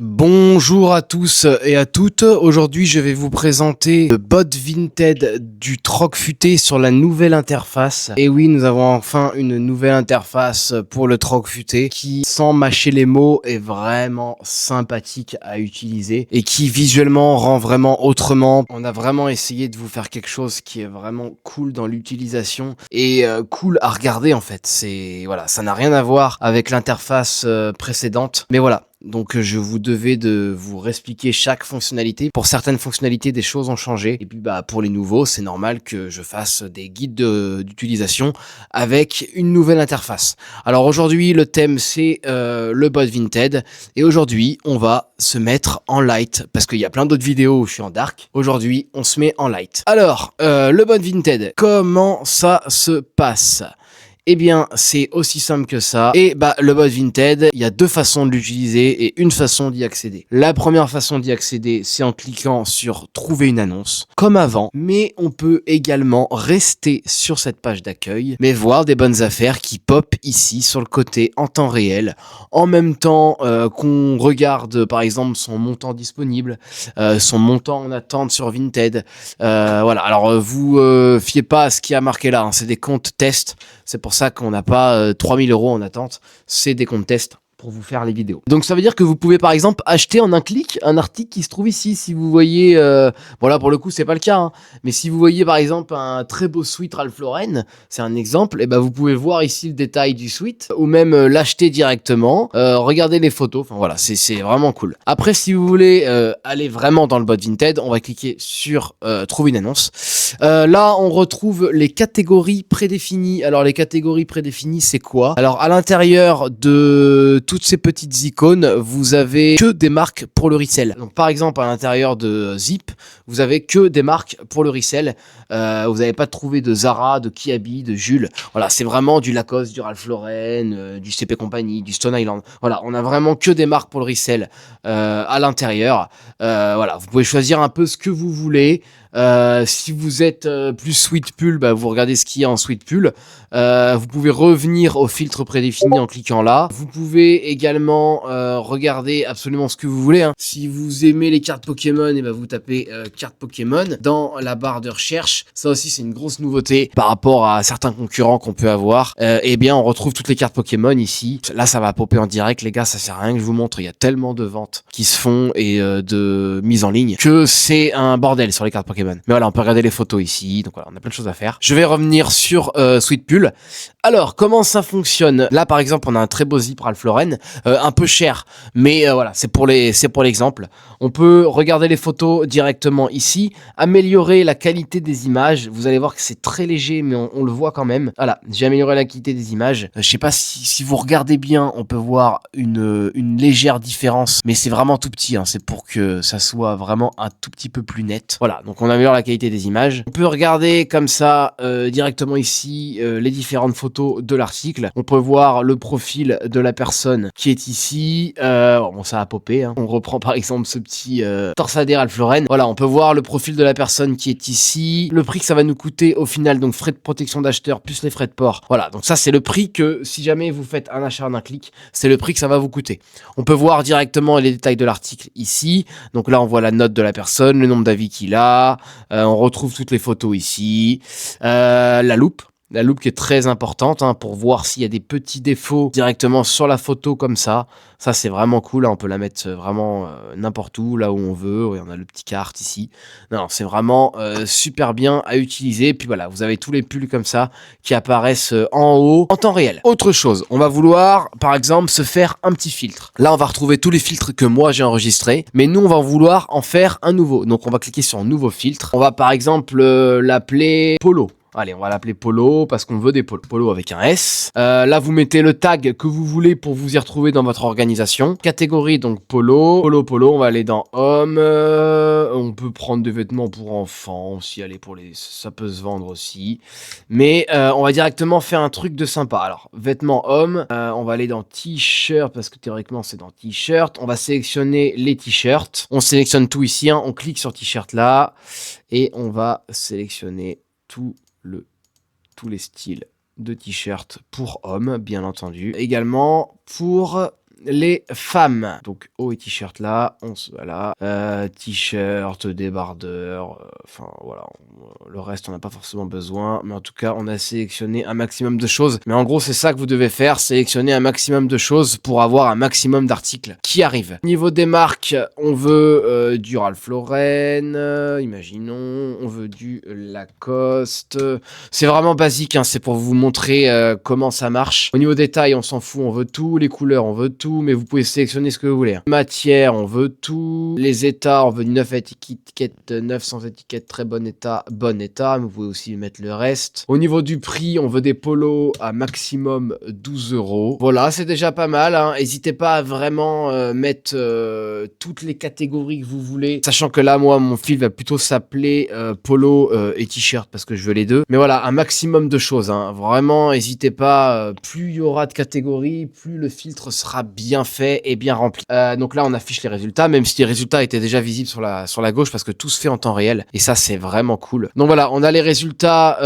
Bonjour à tous et à toutes. Aujourd'hui, je vais vous présenter le bot Vinted du Troc Futé sur la nouvelle interface. Et oui, nous avons enfin une nouvelle interface pour le Troc Futé qui, sans mâcher les mots, est vraiment sympathique à utiliser et qui visuellement rend vraiment autrement. On a vraiment essayé de vous faire quelque chose qui est vraiment cool dans l'utilisation et cool à regarder en fait. Voilà, ça n'a rien à voir avec l'interface précédente, mais voilà. Donc je vous devais de vous réexpliquer chaque fonctionnalité. Pour certaines fonctionnalités, des choses ont changé. Et puis pour les nouveaux, c'est normal que je fasse des guides d'utilisation avec une nouvelle interface. Alors aujourd'hui, le thème c'est le bot Vinted. Et aujourd'hui, on va se mettre en light. Parce qu'il y a plein d'autres vidéos où je suis en dark. Aujourd'hui, on se met en light. Alors, le bot Vinted, comment ça se passe ? Eh bien, c'est aussi simple que ça. Et le bot Vinted, il y a deux façons de l'utiliser et une façon d'y accéder. La première façon d'y accéder, c'est en cliquant sur trouver une annonce, comme avant. Mais on peut également rester sur cette page d'accueil, mais voir des bonnes affaires qui pop ici sur le côté en temps réel, en même temps qu'on regarde par exemple son montant disponible, son montant en attente sur Vinted. Voilà. Alors vous fiez pas à ce qui a marqué là, hein. C'est des comptes tests. C'est pour ça qu'on n'a pas 3000 € en attente, c'est des comptes tests pour vous faire les vidéos. Donc ça veut dire que vous pouvez par exemple acheter en un clic un article qui se trouve ici. Si vous voyez, bon là pour le coup c'est pas le cas, hein, mais si vous voyez par exemple un très beau sweat Ralph Lauren, c'est un exemple, et vous pouvez voir ici le détail du sweat, ou même l'acheter directement, regarder les photos, enfin voilà, c'est vraiment cool. Après si vous voulez aller vraiment dans le bot Vinted, on va cliquer sur trouver une annonce. Là on retrouve les catégories prédéfinies. Alors les catégories prédéfinies c'est quoi ? Alors à l'intérieur de toutes ces petites icônes, vous avez que des marques pour le resell. Donc par exemple à l'intérieur de Zip, vous avez que des marques pour le resell. Vous n'avez pas trouvé de Zara, de Kiabi, de Jules. Voilà, c'est vraiment du Lacoste, du Ralph Lauren, du CP Company, du Stone Island. Voilà, on a vraiment que des marques pour le resell à l'intérieur. Voilà, vous pouvez choisir un peu ce que vous voulez. Si vous êtes plus sweat pull, vous regardez ce qu'il y a en sweat pull. Vous pouvez revenir au filtre prédéfini en cliquant là. Vous pouvez également regarder absolument ce que vous voulez, hein. Si vous aimez les cartes Pokémon, vous tapez cartes Pokémon dans la barre de recherche. Ça aussi c'est une grosse nouveauté par rapport à certains concurrents qu'on peut avoir. On retrouve toutes les cartes Pokémon ici. Là ça va popper en direct les gars, ça sert à rien que je vous montre. Il y a tellement de ventes qui se font et de mise en ligne que c'est un bordel sur les cartes Pokémon. Mais voilà, on peut regarder les photos ici. Donc voilà, on a plein de choses à faire. Je vais revenir sur Sweet Pull. Alors, comment ça fonctionne ? Là, par exemple, on a un très beau zip Ralph Lauren, un peu cher, mais voilà, c'est pour l'exemple. On peut regarder les photos directement ici, améliorer la qualité des images. Vous allez voir que c'est très léger, mais on le voit quand même. Voilà, j'ai amélioré la qualité des images. Je sais pas si vous regardez bien, on peut voir une légère différence, mais c'est vraiment tout petit, hein. C'est pour que ça soit vraiment un tout petit peu plus net. Voilà, donc on améliore la qualité des images. On peut regarder comme ça directement ici les différentes photos de l'article. On peut voir le profil de la personne qui est ici. Bon, ça a popé, hein. On reprend par exemple ce petit torsadé Ralph Lauren. Voilà, on peut voir le profil de la personne qui est ici. Le prix que ça va nous coûter au final, donc frais de protection d'acheteur plus les frais de port. Voilà, donc ça c'est le prix que si jamais vous faites un achat en un clic, c'est le prix que ça va vous coûter. On peut voir directement les détails de l'article ici. Donc là on voit la note de la personne, le nombre d'avis qu'il a. On retrouve toutes les photos ici. La loupe. La loupe qui est très importante, hein, pour voir s'il y a des petits défauts directement sur la photo comme ça. Ça c'est vraiment cool, hein, on peut la mettre vraiment n'importe où, là où on veut. Il y en a le petit carte ici. Non, c'est vraiment super bien à utiliser. Puis voilà, vous avez tous les pulls comme ça qui apparaissent en haut en temps réel. Autre chose, on va vouloir par exemple se faire un petit filtre. Là on va retrouver tous les filtres que moi j'ai enregistrés, mais nous on va vouloir en faire un nouveau. Donc on va cliquer sur nouveau filtre. On va par exemple l'appeler Polo. Allez, on va l'appeler Polo parce qu'on veut des Polo avec un S. Là, vous mettez le tag que vous voulez pour vous y retrouver dans votre organisation. Catégorie, donc Polo. Polo. On va aller dans Homme. On peut prendre des vêtements pour enfants aussi. Allez, ça peut se vendre aussi. Mais on va directement faire un truc de sympa. Alors, vêtements Homme. On va aller dans T-shirt parce que théoriquement, c'est dans T-shirt. On va sélectionner les T-shirts. On sélectionne tout ici, hein. On clique sur T-shirt là. Et on va sélectionner tous les styles de t-shirt pour hommes, bien entendu. Également pour les femmes. Donc haut et t-shirt là, voilà, t-shirt, débardeur, enfin voilà, le reste on n'a pas forcément besoin, mais en tout cas on a sélectionné un maximum de choses. Mais en gros c'est ça que vous devez faire, sélectionner un maximum de choses pour avoir un maximum d'articles qui arrivent. Niveau des marques, on veut du Ralph Lauren, imaginons, on veut du Lacoste. C'est vraiment basique, hein, c'est pour vous montrer comment ça marche. Au niveau des tailles, on s'en fout, on veut tout. Les couleurs, on veut tout, mais vous pouvez sélectionner ce que vous voulez. Hein. Matière, on veut tout. Les états, on veut du 9 étiquette, 9 sans étiquette, très bon état, mais vous pouvez aussi mettre le reste. Au niveau du prix, on veut des polos à maximum 12 €. Voilà, c'est déjà pas mal. Hein. N'hésitez pas à vraiment mettre toutes les catégories que vous voulez. Sachant que là, moi, mon fil va plutôt s'appeler polo et t-shirt parce que je veux les deux. Mais voilà, un maximum de choses. Hein. Vraiment, n'hésitez pas. Plus il y aura de catégories, plus le filtre sera bien fait et bien rempli. Donc là, on affiche les résultats, même si les résultats étaient déjà visibles sur la gauche parce que tout se fait en temps réel. Et ça, c'est vraiment cool. Donc voilà, on a les résultats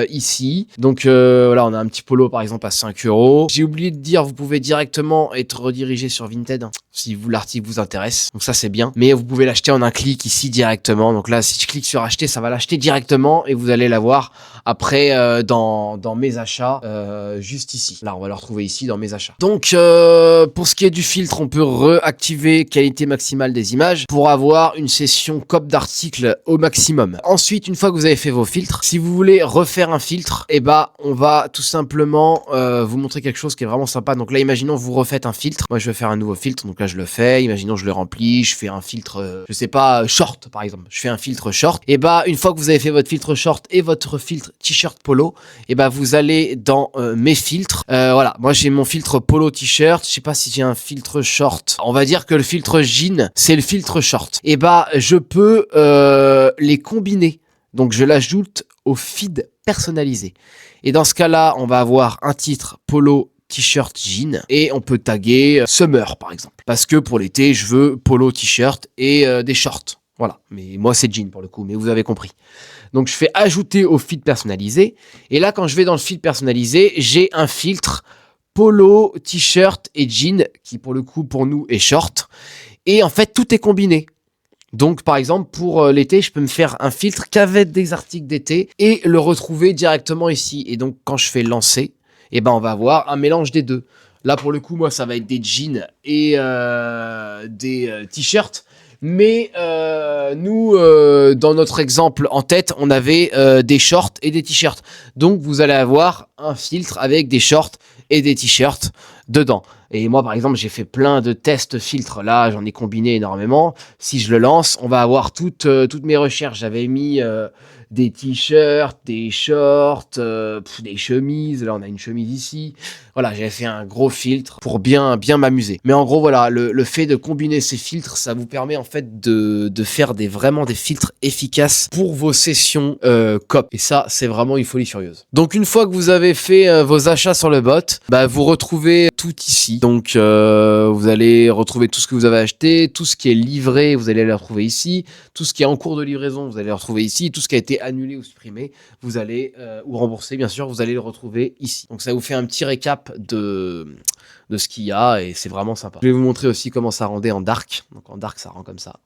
ici. Donc voilà, on a un petit polo par exemple à 5 €. J'ai oublié de dire, vous pouvez directement être redirigé sur Vinted hein, si l'article vous intéresse. Donc ça, c'est bien. Mais vous pouvez l'acheter en un clic ici directement. Donc là, si je clique sur acheter, ça va l'acheter directement et vous allez l'avoir après dans mes achats juste ici. Là, on va le retrouver ici dans mes achats. Donc pour ce qui est du filtre, on peut réactiver qualité maximale des images pour avoir une session cop d'articles au maximum. Ensuite, une fois que vous avez fait vos filtres, si vous voulez refaire un filtre, et bah on va tout simplement vous montrer quelque chose qui est vraiment sympa. Donc là, imaginons vous refaites un filtre. Moi, je vais faire un nouveau filtre. Donc là, je le fais. Imaginons je le remplis. Je fais un filtre, je sais pas, short par exemple. Je fais un filtre short. Et bah une fois que vous avez fait votre filtre short et votre filtre t-shirt polo, et bah vous allez dans mes filtres. Voilà, moi j'ai mon filtre polo t-shirt. Je sais pas si j'ai un filtre short. On va dire que le filtre jean, c'est le filtre short. Et bah je peux les combiner. Donc je l'ajoute au feed personnalisé. Et dans ce cas-là, on va avoir un titre polo t-shirt jean et on peut taguer summer par exemple. Parce que pour l'été, je veux polo t-shirt et des shorts. Voilà, mais moi c'est jean pour le coup, mais vous avez compris. Donc je fais ajouter au feed personnalisé. Et là, quand je vais dans le feed personnalisé, j'ai un filtre polo, t-shirt et jean qui pour le coup pour nous est short. Et en fait, tout est combiné. Donc par exemple pour l'été, je peux me faire un filtre qu'avec des articles d'été et le retrouver directement ici. Et donc quand je fais lancer, eh ben on va avoir un mélange des deux. Là pour le coup, moi ça va être des jeans et des t-shirts. Mais nous, dans notre exemple en tête, on avait des shorts et des t-shirts. Donc vous allez avoir un filtre avec des shorts et des t-shirts dedans. Et moi, par exemple, j'ai fait plein de tests filtres. Là, j'en ai combiné énormément. Si je le lance, on va avoir toutes mes recherches. J'avais mis des t-shirts, des shorts, des chemises. Là, on a une chemise ici. Voilà, j'avais fait un gros filtre pour bien m'amuser. Mais en gros, voilà, le fait de combiner ces filtres, ça vous permet en fait de faire vraiment des filtres efficaces pour vos sessions cop. Et ça, c'est vraiment une folie furieuse. Donc, une fois que vous avez fait vos achats sur le bot, bah, vous retrouvez tout ici. Donc, vous allez retrouver tout ce que vous avez acheté, tout ce qui est livré, vous allez le retrouver ici. Tout ce qui est en cours de livraison, vous allez le retrouver ici. Tout ce qui a été annulé ou supprimé, vous allez, ou remboursé, bien sûr, vous allez le retrouver ici. Donc, ça vous fait un petit récap de ce qu'il y a et c'est vraiment sympa. Je vais vous montrer aussi comment ça rendait en dark. Donc, en dark, ça rend comme ça.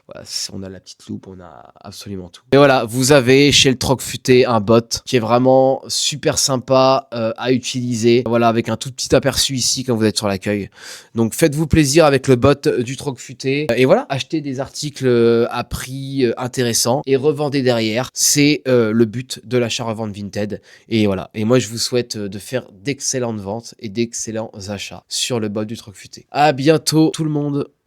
Voilà, on a la petite loupe, on a absolument tout. Et voilà, vous avez chez le Troc Futé un bot qui est vraiment super sympa à utiliser. Voilà, avec un tout petit aperçu ici quand vous êtes sur l'accueil. Donc faites-vous plaisir avec le bot du Troc Futé. Et voilà, achetez des articles à prix intéressant et revendez derrière. C'est le but de l'achat-revente Vinted. Et voilà, et moi je vous souhaite de faire d'excellentes ventes et d'excellents achats sur le bot du Troc Futé. À bientôt tout le monde.